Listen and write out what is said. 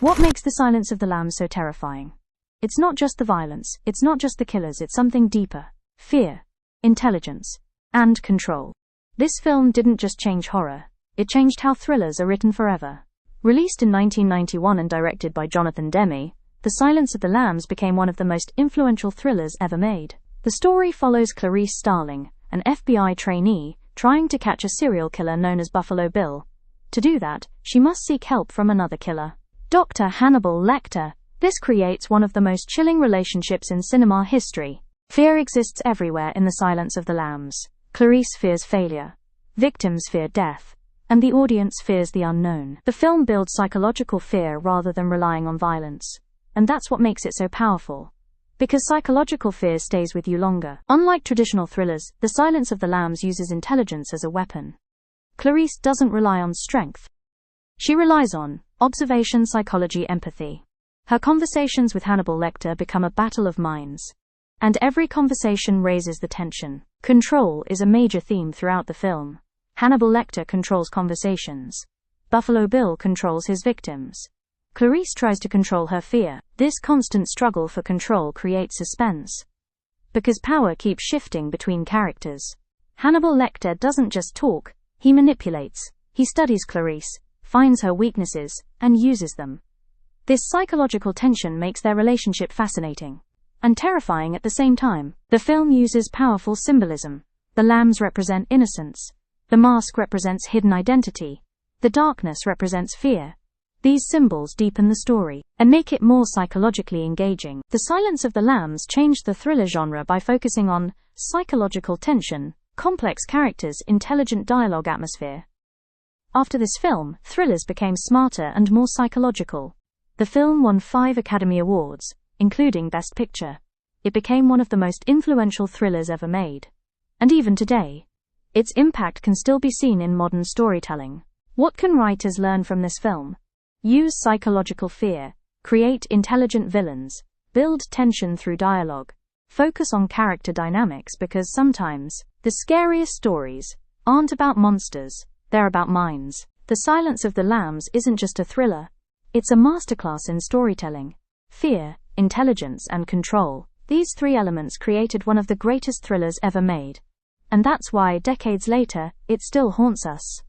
What makes The Silence of the Lambs so terrifying? It's not just the violence, it's not just the killers, it's something deeper. Fear, intelligence, and control. This film didn't just change horror, it changed how thrillers are written forever. Released in 1991 and directed by Jonathan Demme, The Silence of the Lambs became one of the most influential thrillers ever made. The story follows Clarice Starling, an FBI trainee, trying to catch a serial killer known as Buffalo Bill. To do that, she must seek help from another killer, Dr. Hannibal Lecter. This creates one of the most chilling relationships in cinema history. Fear exists everywhere in The Silence of the Lambs. Clarice fears failure, victims fear death, and the audience fears the unknown. The film builds psychological fear rather than relying on violence. And that's what makes it so powerful. Because psychological fear stays with you longer. Unlike traditional thrillers, The Silence of the Lambs uses intelligence as a weapon. Clarice doesn't rely on strength. She relies on observation, psychology, empathy. Her conversations with Hannibal Lecter become a battle of minds. And every conversation raises the tension. Control is a major theme throughout the film. Hannibal Lecter controls conversations. Buffalo Bill controls his victims. Clarice tries to control her fear. This constant struggle for control creates suspense. Because power keeps shifting between characters. Hannibal Lecter doesn't just talk, he manipulates. He studies Clarice, finds her weaknesses, and uses them. This psychological tension makes their relationship fascinating and terrifying at the same time. The film uses powerful symbolism. The lambs represent innocence. The mask represents hidden identity. The darkness represents fear. These symbols deepen the story and make it more psychologically engaging. The Silence of the Lambs changed the thriller genre by focusing on psychological tension, complex characters, intelligent dialogue, atmosphere. After this film, thrillers became smarter and more psychological. The film won 5 Academy Awards, including Best Picture. It became one of the most influential thrillers ever made. And even today, its impact can still be seen in modern storytelling. What can writers learn from this film? Use psychological fear, create intelligent villains, build tension through dialogue, focus on character dynamics, because sometimes the scariest stories aren't about monsters, they're about minds. The Silence of the Lambs isn't just a thriller, it's a masterclass in storytelling. Fear, intelligence, and control. These 3 elements created one of the greatest thrillers ever made. And that's why, decades later, it still haunts us.